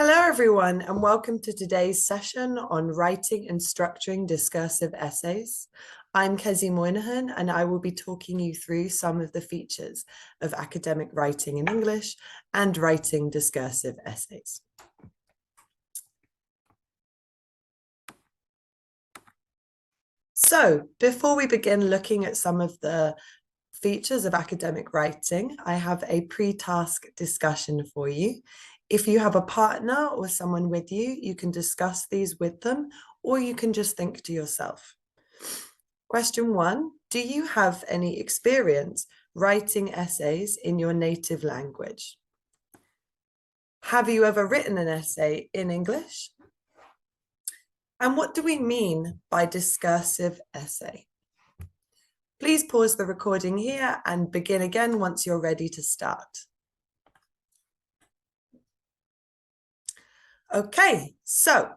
Hello, everyone, and welcome to today's session on writing and structuring discursive essays. I'm Kezi Moynihan, and I will be talking you through some of the features of academic writing in English and writing discursive essays. So, before we begin looking at some of the features of academic writing, I have a pre-task discussion for you. If you have a partner or someone with you, you can discuss these with them, or you can just think to yourself. Question 1, do you have any experience writing essays in your native language? Have you ever written an essay in English? And what do we mean by discursive essay? Please pause the recording here and begin again once you're ready to start. Okay, so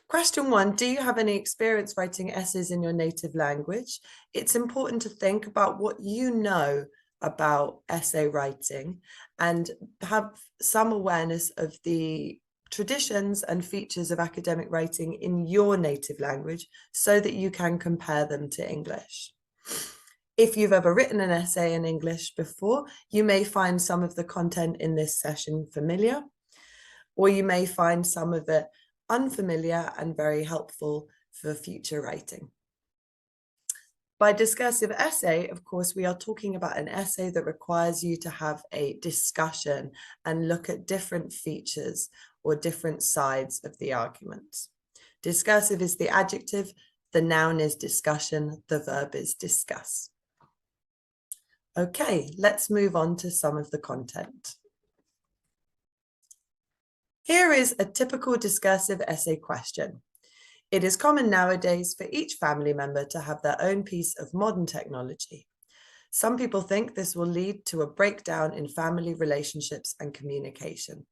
question 1, do you have any experience writing essays in your native language? It's important to think about what you know about essay writing and have some awareness of the traditions and features of academic writing in your native language so that you can compare them to English. If you've ever written an essay in English before, you may find some of the content in this session familiar, or you may find some of it unfamiliar and very helpful for future writing. By discursive essay, of course, we are talking about an essay that requires you to have a discussion and look at different features or different sides of the argument. Discursive is the adjective, the noun is discussion, the verb is discuss. Okay, let's move on to some of the content. Here is a typical discursive essay question. It is common nowadays for each family member to have their own piece of modern technology. Some people think this will lead to a breakdown in family relationships and communication.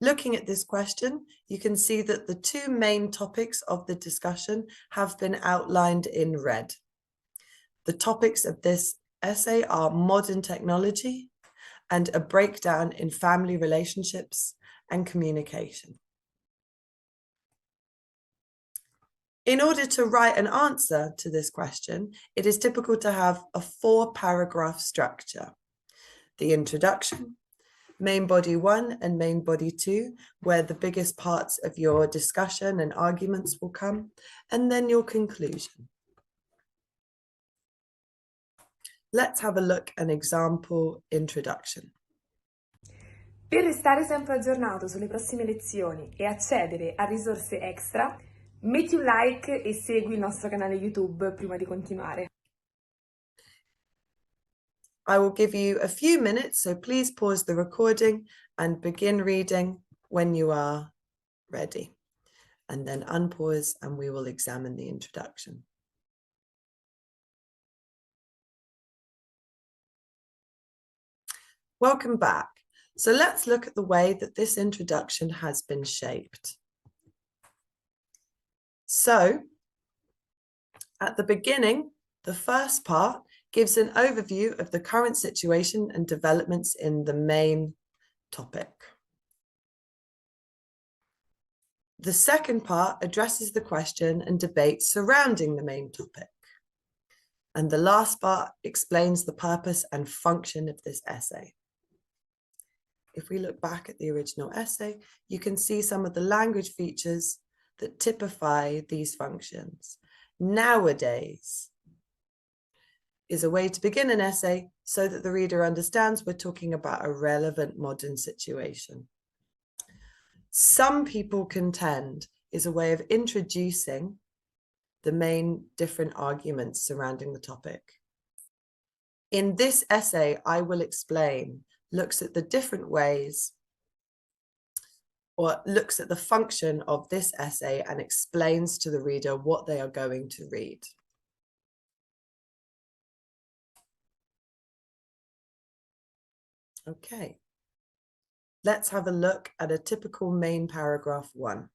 Looking at this question, you can see that the two main topics of the discussion have been outlined in red. The topics of this essay are modern technology and a breakdown in family relationships and communication. In order to write an answer to this question, it is typical to have a 4-paragraph structure. The introduction, main body 1 and main body 2, where the biggest parts of your discussion and arguments will come, and then your conclusion. Let's have a look at an example introduction. Per restare sempre aggiornato sulle prossime lezioni e accedere a risorse extra, metti un like e segui il nostro canale YouTube prima di continuare. I will give you a few minutes, so please pause the recording and begin reading when you are ready. And then unpause and we will examine the introduction. Welcome back. So let's look at the way that this introduction has been shaped. So at the beginning, the first part gives an overview of the current situation and developments in the main topic. The second part addresses the question and debate surrounding the main topic. And the last part explains the purpose and function of this essay. If we look back at the original essay, you can see some of the language features that typify these functions. Nowadays is a way to begin an essay so that the reader understands we're talking about a relevant modern situation. Some people contend is a way of introducing the main different arguments surrounding the topic. In this essay, I will explain, looks at the different ways or looks at the function of this essay and explains to the reader what they are going to read. Okay, let's have a look at a typical main paragraph 1.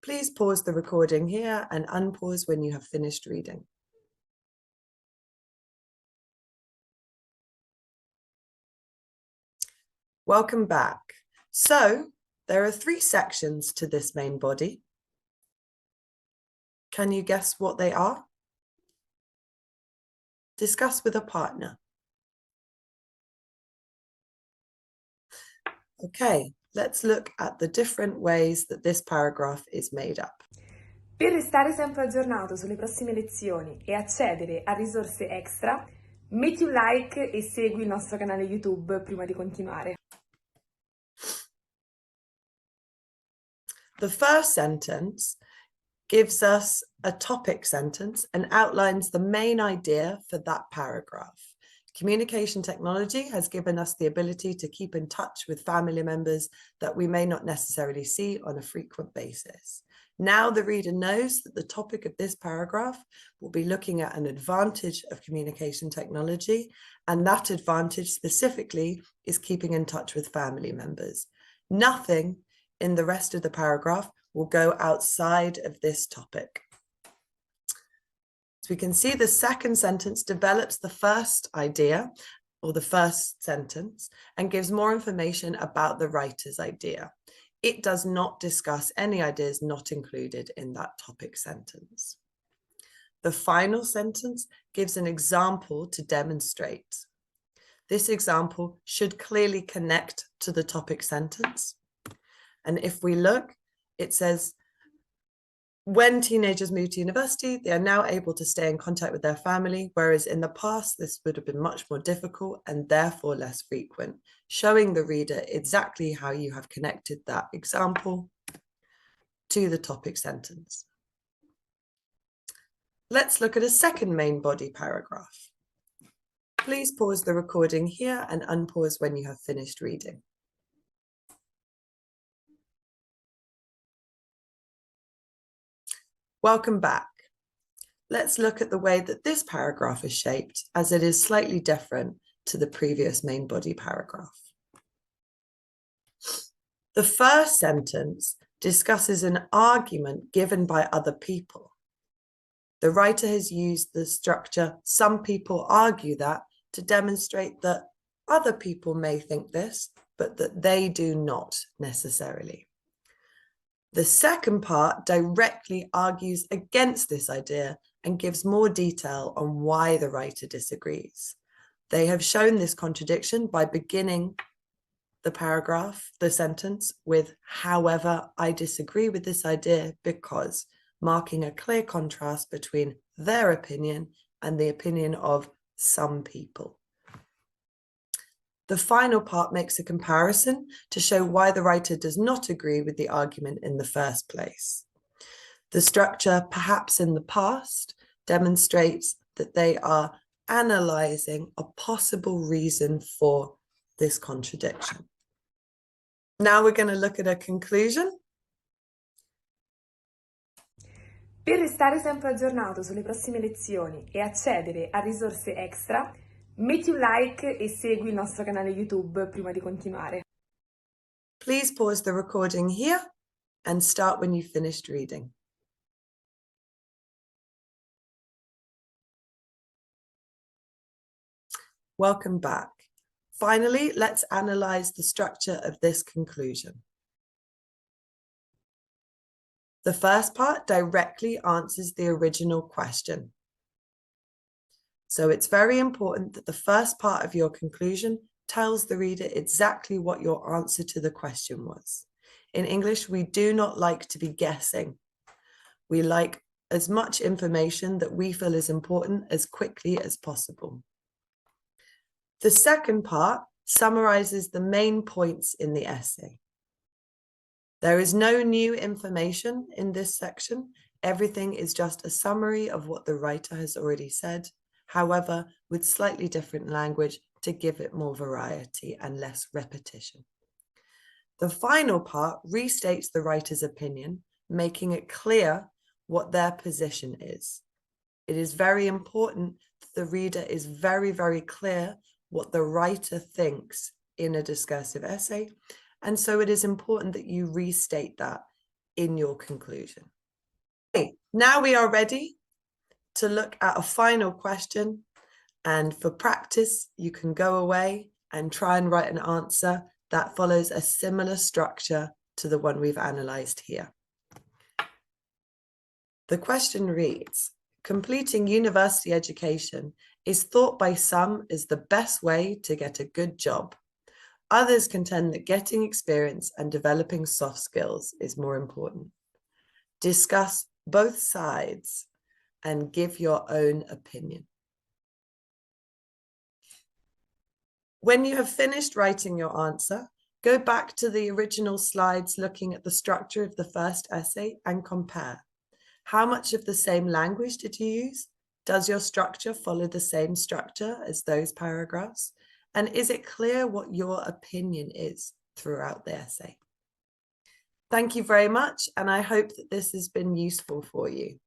Please pause the recording here and unpause when you have finished reading. Welcome back. So there are 3 sections to this main body. Can you guess what they are? Discuss with a partner. Okay, let's look at the different ways that this paragraph is made up. Per restare sempre aggiornato sulle prossime lezioni e accedere a risorse extra, metti un like e segui il nostro canale YouTube prima di continuare. The first sentence gives us a topic sentence and outlines the main idea for that paragraph. Communication technology has given us the ability to keep in touch with family members that we may not necessarily see on a frequent basis. Now the reader knows that the topic of this paragraph will be looking at an advantage of communication technology, and that advantage specifically is keeping in touch with family members. Nothing in the rest of the paragraph will go outside of this topic. So we can see the second sentence develops the first idea or the first sentence and gives more information about the writer's idea. It does not discuss any ideas not included in that topic sentence. The final sentence gives an example to demonstrate. This example should clearly connect to the topic sentence. And if we look, it says, when teenagers move to university, they are now able to stay in contact with their family, whereas in the past, this would have been much more difficult and therefore less frequent, showing the reader exactly how you have connected that example to the topic sentence. Let's look at a second main body paragraph. Please pause the recording here and unpause when you have finished reading. Welcome back. Let's look at the way that this paragraph is shaped, as it is slightly different to the previous main body paragraph. The first sentence discusses an argument given by other people. The writer has used the structure, some people argue that, to demonstrate that other people may think this, but that they do not necessarily. The second part directly argues against this idea and gives more detail on why the writer disagrees. They have shown this contradiction by beginning the paragraph, the sentence, with, however, I disagree with this idea because, marking a clear contrast between their opinion and the opinion of some people. The final part makes a comparison to show why the writer does not agree with the argument in the first place. The structure, perhaps in the past, demonstrates that they are analysing a possible reason for this contradiction. Now we're going to look at a conclusion. Per restare sempre aggiornato sulle prossime lezioni e accedere a risorse extra, metti un like e segui il nostro canale YouTube prima di continuare. Please pause the recording here and start when you've finished reading. Welcome back. Finally, let's analyze the structure of this conclusion. The first part directly answers the original question. So it's very important that the first part of your conclusion tells the reader exactly what your answer to the question was. In English, we do not like to be guessing. We like as much information that we feel is important as quickly as possible. The second part summarizes the main points in the essay. There is no new information in this section. Everything is just a summary of what the writer has already said, however, with slightly different language to give it more variety and less repetition. The final part restates the writer's opinion, making it clear what their position is. It is very important that the reader is very, very clear what the writer thinks in a discursive essay, and so it is important that you restate that in your conclusion. Okay, now we are ready to look at a final question, and for practice, you can go away and try and write an answer that follows a similar structure to the one we've analysed here. The question reads, completing university education is thought by some as the best way to get a good job. Others contend that getting experience and developing soft skills is more important. Discuss both sides and give your own opinion. When you have finished writing your answer, go back to the original slides looking at the structure of the first essay and compare. How much of the same language did you use? Does your structure follow the same structure as those paragraphs? And is it clear what your opinion is throughout the essay? Thank you very much, and I hope that this has been useful for you.